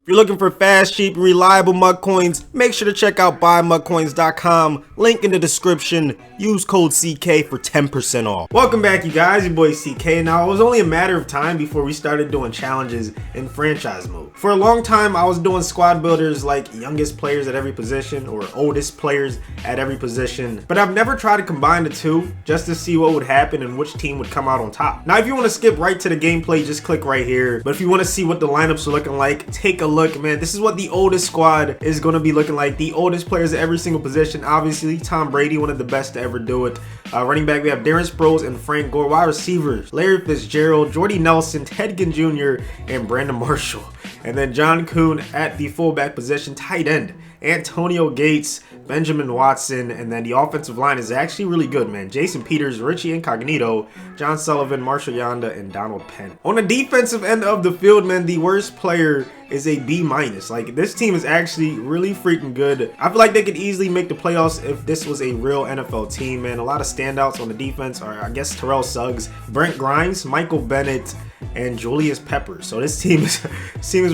If you're looking for fast, cheap, reliable mud coins, make sure to check out buymudcoins.com. Link in the description. Use code CK for 10% off. Welcome back, you guys. Your boy CK. Now, it was only a matter of time before we started doing challenges in franchise mode. For a long time, I was doing squad builders like youngest players at every position or oldest players at every position. But I've never tried to combine the two just to see what would happen and which team would come out on top. Now, if you want to skip right to the gameplay, just click right here. But if you want to see what the lineups are looking like, take a look, man. This is what the oldest squad is going to be looking like. The oldest players at every single position. Obviously, Tom Brady, one of the best to ever do it. Running back, we have Darren Sproles and Frank Gore. Wide receivers, Larry Fitzgerald, Jordy Nelson, Ted Ginn Jr., and Brandon Marshall. And then John Kuhn at the fullback position. Tight end, Antonio Gates, Benjamin Watson, and then the offensive line is actually really good, man. Jason Peters, Richie Incognito, John Sullivan, Marshall Yanda, and Donald Penn. On the defensive end of the field, man, the worst player is a B-. Like, this team is actually really freaking good. I feel like they could easily make the playoffs if this was a real NFL team, man. A lot of standouts on the defense are, I guess, Terrell Suggs, Brent Grimes, Michael Bennett, and Julius Peppers. So this team is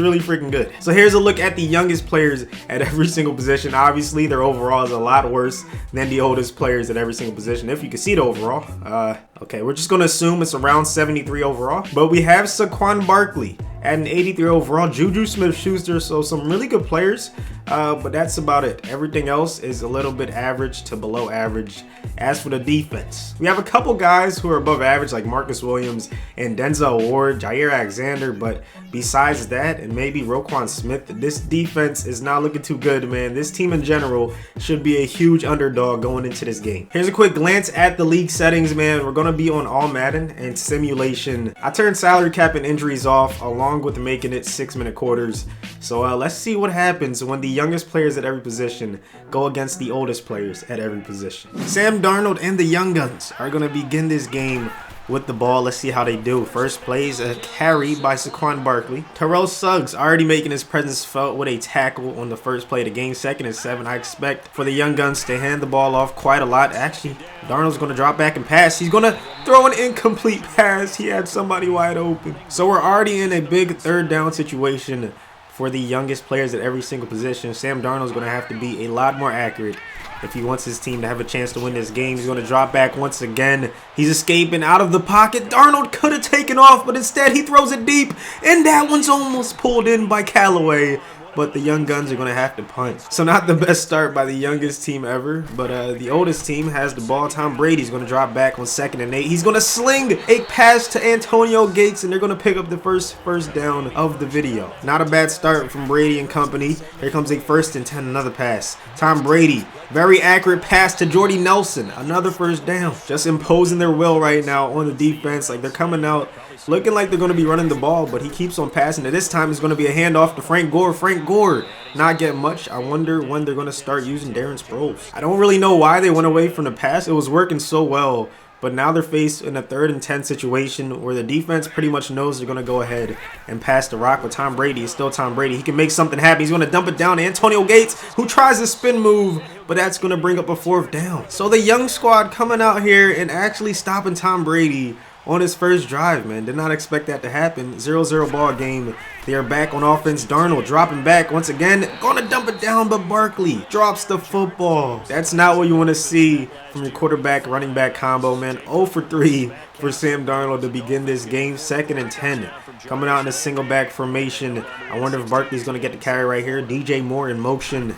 really freaking good. So here's a look at the youngest players at every single position. Obviously, their overall is a lot worse than the oldest players at every single position, if you can see the overall. Okay, we're just going to assume it's around 73 overall. But we have Saquon Barkley at an 83 overall, Juju Smith-Schuster, so some really good players, but that's about it. Everything else is a little bit average to below average. As for the defense, we have a couple guys who are above average, like Marcus Williams and Denzel Ward, Jair Alexander, but besides that, and maybe Roquan Smith, this defense is not looking too good, man. This team in general should be a huge underdog going into this game. Here's a quick glance at the league settings, man. We're going to be on all Madden and simulation. I turned salary cap and injuries off along with making it 6-minute quarters. So let's see what happens when the youngest players at every position go against the oldest players at every position. Sam Darnold and the Young Guns are going to begin this game with the ball. Let's see how they do. First plays a carry by Saquon Barkley. Terrell Suggs already making his presence felt with a tackle on the first play of the game. 2nd and 7. I expect for the Young Guns to hand the ball off quite a lot. Actually, Darnold's going to drop back and pass. He's going to throw an incomplete pass. He had somebody wide open. So we're already in a big 3rd down situation for the youngest players at every single position. Sam Darnold's going to have to be a lot more accurate if he wants his team to have a chance to win this game. He's going to drop back once again. He's escaping out of the pocket. Darnold could have taken off, but instead he throws it deep, and that one's almost pulled in by Callaway. But the Young Guns are going to have to punt. So not the best start by the youngest team ever, but the oldest team has the ball. Tom Brady's going to drop back on 2nd and 8. He's going to sling a pass to Antonio Gates, and they're going to pick up the first down of the video. Not a bad start from Brady and company. Here comes a 1st and 10, another pass. Tom Brady, very accurate pass to Jordy Nelson, another 1st down. Just imposing their will right now on the defense. Like, they're coming out looking like they're going to be running the ball, but he keeps on passing. And this time it's going to be a handoff to Frank Gore. Frank Gore not getting much. I wonder when they're going to start using Darren Sproles. I don't really know why they went away from the pass. It was working so well, but now they're faced in a 3rd and 10 situation where the defense pretty much knows they're going to go ahead and pass the rock. But Tom Brady is still Tom Brady. He can make something happen. He's going to dump it down to Antonio Gates, who tries a spin move, but that's going to bring up a 4th down. So the young squad coming out here and actually stopping Tom Brady on his first drive, man. Did not expect that to happen. 0-0 ball game. They are back on offense. Darnold dropping back once again. Gonna dump it down, but Barkley drops the football. That's not what you want to see from your quarterback running back combo, man. 0 for 3 for Sam Darnold to begin this game. 2nd and 10. Coming out in a single back formation. I wonder if Barkley's gonna get the carry right here. DJ Moore in motion.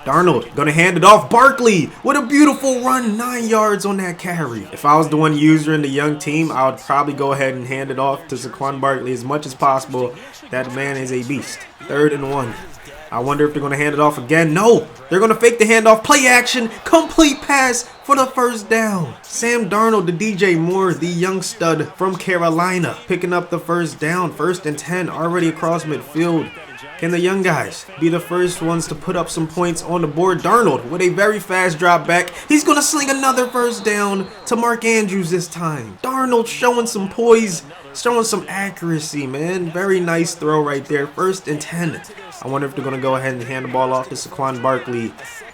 Darnold gonna hand it off. Barkley with a beautiful run, 9 yards on that carry. If I was the one user in the young team, I would probably go ahead and hand it off to Saquon Barkley as much as possible. That man is a beast. 3rd and 1. I wonder if they're gonna hand it off again. No, they're gonna fake the handoff. Play action, complete pass for the 1st down. Sam Darnold to DJ Moore, the young stud from Carolina, picking up the 1st down. 1st and 10, already across midfield. Can the young guys be the first ones to put up some points on the board? Darnold with a very fast drop back. He's going to sling another 1st down to Mark Andrews this time. Darnold showing some poise, showing some accuracy, man. Very nice throw right there. 1st and 10. I wonder if they're going to go ahead and hand the ball off to Saquon Barkley.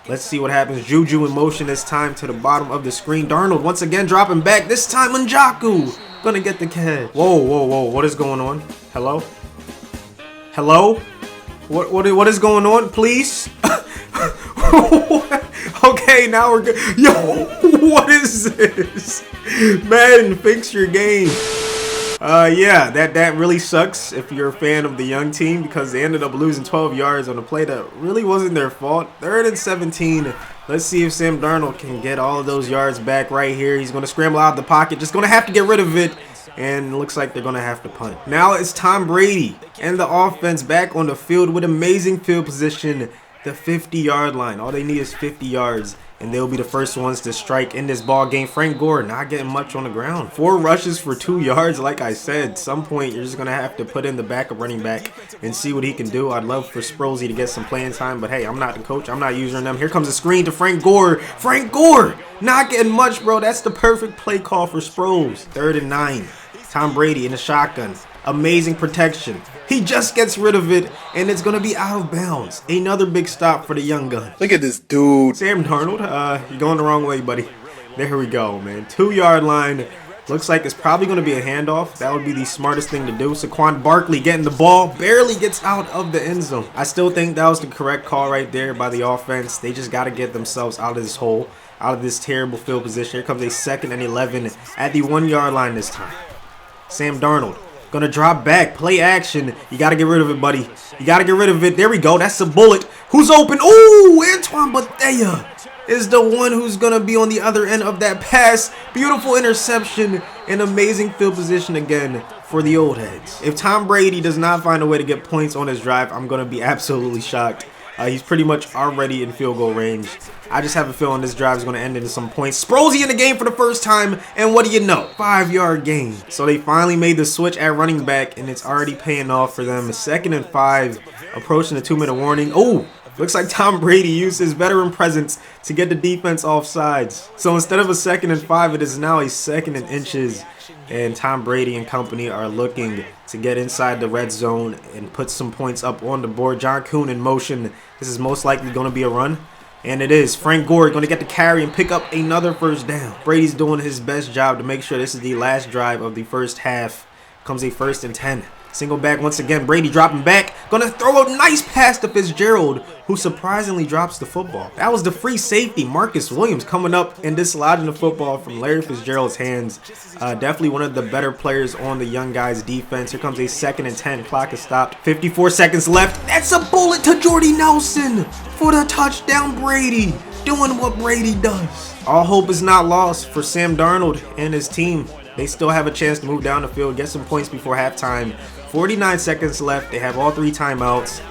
Let's see what happens. Juju in motion this time to the bottom of the screen. Darnold once again dropping back. This time Njoku going to get the catch. Whoa, whoa, whoa. What is going on? Hello? Hello? What is going on, please? Okay, now we're good. Yo, what is this? Madden, fix your game. Yeah, that really sucks if you're a fan of the young team, because they ended up losing 12 yards on a play that really wasn't their fault. 3rd and 17. Let's see if Sam Darnold can get all of those yards back right here. He's going to scramble out of the pocket. Just going to have to get rid of it. And it looks like they're going to have to punt. Now it's Tom Brady and the offense back on the field with amazing field position. The 50-yard line. All they need is 50 yards. And they'll be the first ones to strike in this ball game. Frank Gore not getting much on the ground. 4 rushes for 2 yards. Like I said, some point you're just going to have to put in the backup running back and see what he can do. I'd love for Sprozy to get some playing time. But hey, I'm not the coach. I'm not using them. Here comes a screen to Frank Gore. Frank Gore not getting much, bro. That's the perfect play call for Sproles. 3rd and 9. Tom Brady in the shotgun. Amazing protection. He just gets rid of it, and it's going to be out of bounds. Another big stop for the young gun. Look at this dude. Sam Darnold, you're going the wrong way, buddy. There we go, man. 2-yard line. Looks like it's probably going to be a handoff. That would be the smartest thing to do. Saquon Barkley getting the ball. Barely gets out of the end zone. I still think that was the correct call right there by the offense. They just got to get themselves out of this hole, out of this terrible field position. Here comes a 2nd and 11 at the 1-yard line this time. Sam Darnold gonna drop back, play action. You gotta get rid of it, buddy. You gotta get rid of it. There we go. That's a bullet. Who's open? Ooh, Antoine Bethea is the one who's gonna be on the other end of that pass. Beautiful interception and amazing field position again for the old heads. If Tom Brady does not find a way to get points on his drive, I'm gonna be absolutely shocked. He's pretty much already in field goal range. I just have a feeling this drive is going to end in some points. Sprozy in the game for the first time, and what do you know? 5-yard gain. So they finally made the switch at running back, and it's already paying off for them. 2nd and 5, approaching the 2-minute warning. Oh, looks like Tom Brady used his veteran presence to get the defense off sides. So instead of a 2nd and 5, it is now a 2nd and inches. And Tom Brady and company are looking to get inside the red zone and put some points up on the board. John Kuhn in motion. This is most likely going to be a run. And it is. Frank Gore going to get the carry and pick up another first down. Brady's doing his best job to make sure this is the last drive of the first half. Comes a 1st and 10. Single back once again. Brady dropping back. Gonna throw a nice pass to Fitzgerald, who surprisingly drops the football. That was the free safety, Marcus Williams, coming up and dislodging the football from Larry Fitzgerald's hands. Definitely one of the better players on the young guys' defense. Here comes a 2nd and 10. Clock is stopped. 54 seconds left. That's a bullet to Jordy Nelson for the touchdown. Brady doing what Brady does. All hope is not lost for Sam Darnold and his team. They still have a chance to move down the field, get some points before halftime. 49 seconds left. They have all 3 timeouts.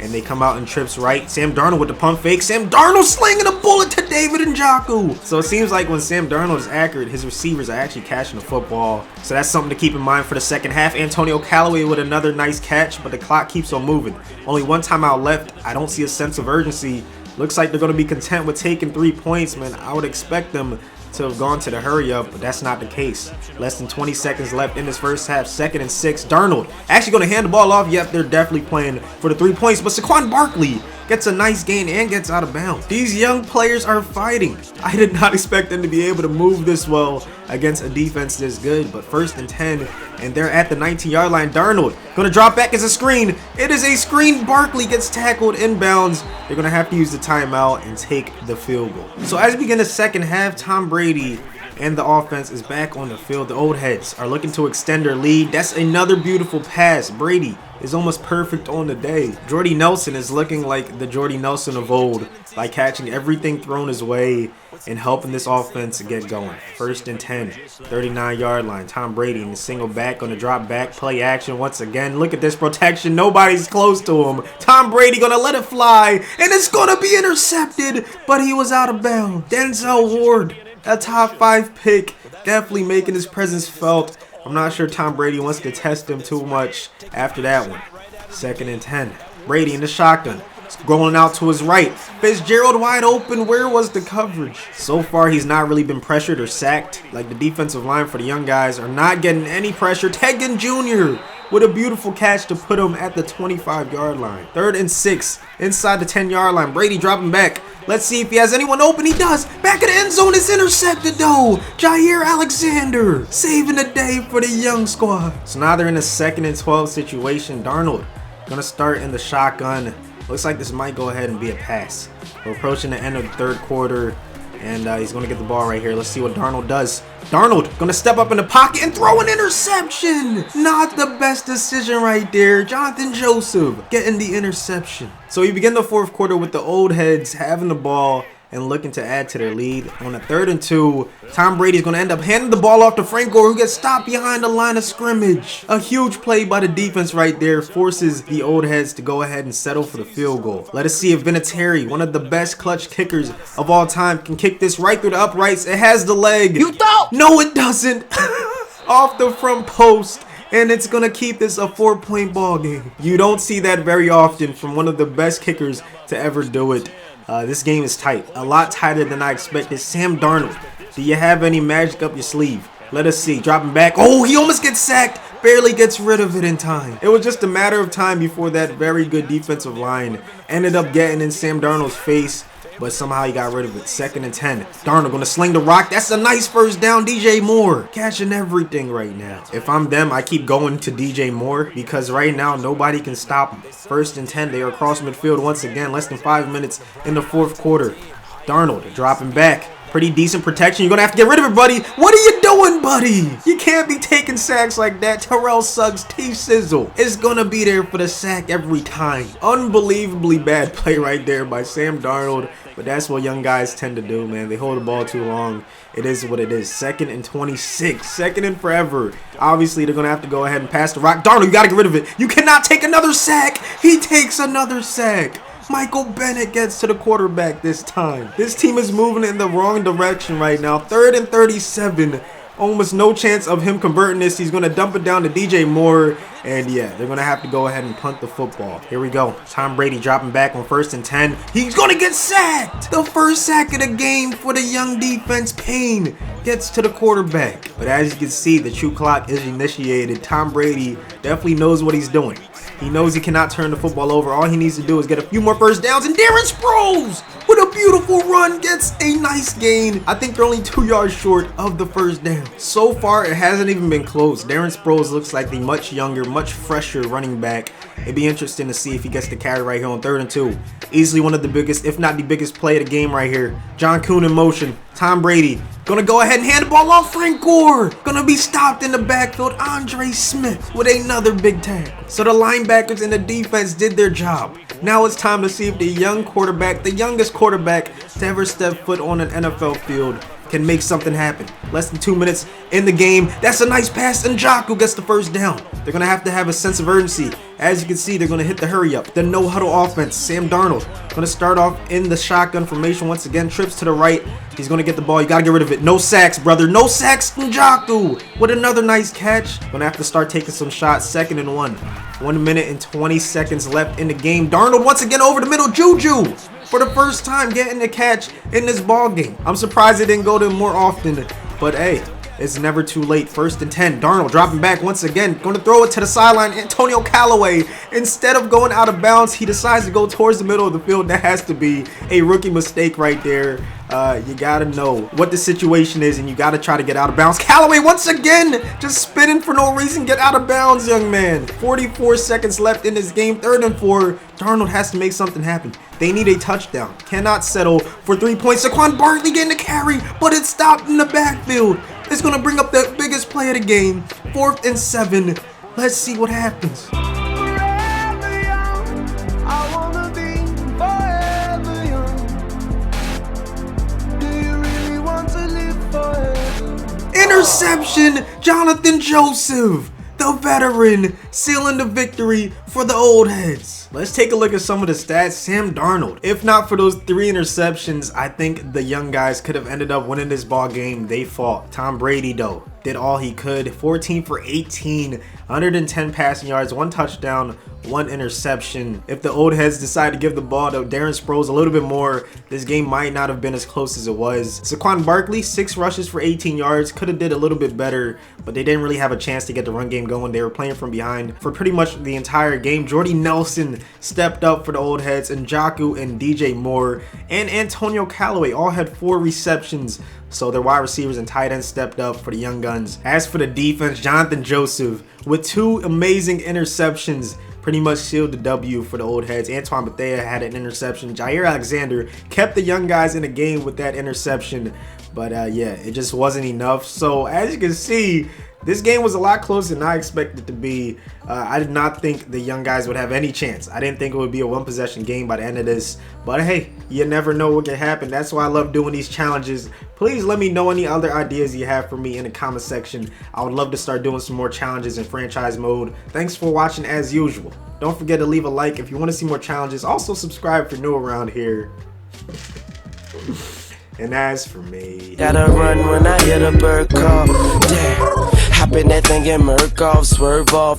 And they come out in trips right. Sam Darnold with the pump fake. Sam Darnold slinging a bullet to David Njoku. So it seems like when Sam Darnold is accurate, his receivers are actually catching the football. So that's something to keep in mind for the second half. Antonio Callaway with another nice catch, but the clock keeps on moving. Only 1 timeout left. I don't see a sense of urgency. Looks like they're going to be content with taking 3 points, man. I would expect them to have gone to the hurry up, but that's not the case. Less than 20 seconds left in this first half. 2nd and 6. Darnold actually going to hand the ball off. Yep, they're definitely playing for the 3 points, but Saquon Barkley gets a nice gain and gets out of bounds. These young players are fighting. I did not expect them to be able to move this well against a defense this good, but 1st and 10, and they're at the 19-yard line. Darnold gonna drop back as a screen. It is a screen. Barkley gets tackled inbounds. They're gonna have to use the timeout and take the field goal. So as we begin the second half, Tom Brady and the offense is back on the field. The old heads are looking to extend their lead. That's another beautiful pass. Brady is almost perfect on the day. Jordy Nelson is looking like the Jordy Nelson of old by catching everything thrown his way and helping this offense get going. 1st and 10, 39-yard line. Tom Brady in the single back, going to drop back, play action once again. Look at this protection. Nobody's close to him. Tom Brady going to let it fly, and it's going to be intercepted, but he was out of bounds. Denzel Ward, a top 5 pick, definitely making his presence felt. I'm not sure Tom Brady wants to test him too much after that one. 2nd and 10. Brady in the shotgun. Rolling out to his right. Fitzgerald wide open. Where was the coverage? So far, he's not really been pressured or sacked. Like, the defensive line for the young guys are not getting any pressure. Tegan Jr. with a beautiful catch to put him at the 25-yard line. 3rd and 6. Inside the 10-yard line. Brady dropping back. Let's see if he has anyone open. He does. Back of the end zone. It's intercepted, though. Jair Alexander saving the day for the young squad. So now they're in a 2nd and 12 situation. Darnold Gonna start in the shotgun. Looks like this might go ahead and be a pass. We're approaching the end of the third quarter, and he's gonna get the ball right here. Let's see what Darnold does. Darnold gonna step up in the pocket and throw an interception. Not the best decision right there. Jonathan Joseph getting the interception. So we begin the fourth quarter with the old heads having the ball and looking to add to their lead. On a 3rd and 2, Tom Brady's going to end up handing the ball off to Frank Gore, who gets stopped behind the line of scrimmage. A huge play by the defense right there forces the old heads to go ahead and settle for the field goal. Let us see if Vinatieri, one of the best clutch kickers of all time, can kick this right through the uprights. It has the leg. You don't! No, it doesn't. Off the front post. And it's going to keep this a 4-point ball game. You don't see that very often from one of the best kickers to ever do it. This game is tight. A lot tighter than I expected. Sam Darnold, do you have any magic up your sleeve? Let us see. Dropping back. Oh, he almost gets sacked. Barely gets rid of it in time. It was just a matter of time before that very good defensive line ended up getting in Sam Darnold's face. But somehow he got rid of it. 2nd and 10. Darnold gonna sling the rock. That's a nice first down. DJ Moore catching everything right now. If I'm them, I keep going to DJ Moore because right now nobody can stop him. 1st and 10. They are across midfield once again. Less than 5 minutes in the fourth quarter. Darnold dropping back. Pretty decent protection. You're gonna have to get rid of it, buddy. What are you doing, buddy? You can't be taking sacks like that. Terrell Suggs, T-Sizzle is gonna be there for the sack every time. Unbelievably bad play right there by Sam Darnold. But that's what young guys tend to do, man. They hold the ball too long. It is what it is. 2nd and 26. 2nd and forever. Obviously, they're going to have to go ahead and pass the rock. Darnold, you got to get rid of it. You cannot take another sack. He takes another sack. Michael Bennett gets to the quarterback this time. This team is moving in the wrong direction right now. 3rd and 37. Almost no chance of him converting this. He's going to dump it down to DJ Moore. And yeah, they're going to have to go ahead and punt the football. Here we go. Tom Brady dropping back on 1st and 10. He's going to get sacked. The first sack of the game for the young defense. Payne gets to the quarterback. But as you can see, the true clock is initiated. Tom Brady definitely knows what he's doing. He knows he cannot turn the football over. All he needs to do is get a few more first downs. And Darren Sproles with a beautiful run gets a nice gain. I think they're only 2 yards short of the first down. So far, it hasn't even been close. Darren Sproles looks like the much younger, much fresher running back. It'd be interesting to see if he gets the carry right here on 3rd and 2. Easily one of the biggest, if not the biggest play of the game right here. John Kuhn in motion. Tom Brady gonna go ahead and hand the ball off. Frank Gore gonna be stopped in the backfield. Andre Smith with another big tag. So the linebackers and the defense did their job. Now it's time to see if the young quarterback, the youngest quarterback to ever step foot on an NFL field, can make something happen. Less than 2 minutes in the game. That's a nice pass, and Njoku gets the first down. They're going to have a sense of urgency. As you can see, they're going to hit the hurry up. The no-huddle offense. Sam Darnold going to start off in the shotgun formation once again. Trips to the right. He's going to get the ball. You got to get rid of it. No sacks, brother. No sacks. Njoku with another nice catch. Going to have to start taking some shots. 2nd and 1. 1 minute and 20 seconds left in the game. Darnold once again over the middle. Juju for the first time getting the catch in this ball game. I'm surprised it didn't go to him more often, but hey, it's never too late. 1st and 10. Darnold dropping back once again. Going to throw it to the sideline. Antonio Callaway, instead of going out of bounds, he decides to go towards the middle of the field. That has to be a rookie mistake right there. You got to know what the situation is, and you got to try to get out of bounds. Callaway once again just spinning for no reason. Get out of bounds, young man. 44 seconds left in this game. 3rd and 4. Darnold has to make something happen. They need a touchdown. Cannot settle for 3 points. Saquon Barkley getting the carry, but it's stopped in the backfield. It's going to bring up the biggest play of the game. 4th and 7. Let's see what happens. Interception. Jonathan Joseph, the veteran, sealing the victory for the old heads. Let's take a look at some of the stats. Sam Darnold, if not for those 3 interceptions, I think the young guys could have ended up winning this ball game. They fought. Tom Brady, though, did all he could. 14 for 18, 110 passing yards, 1 touchdown, 1 interception. If the old heads decide to give the ball to Darren Sproles a little bit more, this game might not have been as close as it was. Saquon Barkley, 6 rushes for 18 yards. Could have did a little bit better, but they didn't really have a chance to get the run game going. They were playing from behind for pretty much the entire game. Jordy Nelson stepped up for the old heads, and Njoku and DJ Moore and Antonio Callaway all had 4 receptions. So their wide receivers and tight ends stepped up for the young guns. As for the defense, Jonathan Joseph with 2 amazing interceptions pretty much sealed the W for the old heads. Antoine Bethea had an interception. Jair Alexander kept the young guys in the game with that interception. But yeah, it just wasn't enough. So as you can see, this game was a lot closer than I expected it to be. I did not think the young guys would have any chance. I didn't think it would be a one-possession game by the end of this. But hey, you never know what can happen. That's why I love doing these challenges. Please let me know any other ideas you have for me in the comment section. I would love to start doing some more challenges in franchise mode. Thanks for watching as usual. Don't forget to leave a like if you want to see more challenges. Also subscribe if you're new around here. And as for me, gotta run when I hear the bird call. Damn, hop in that thing and murk off, swerve off.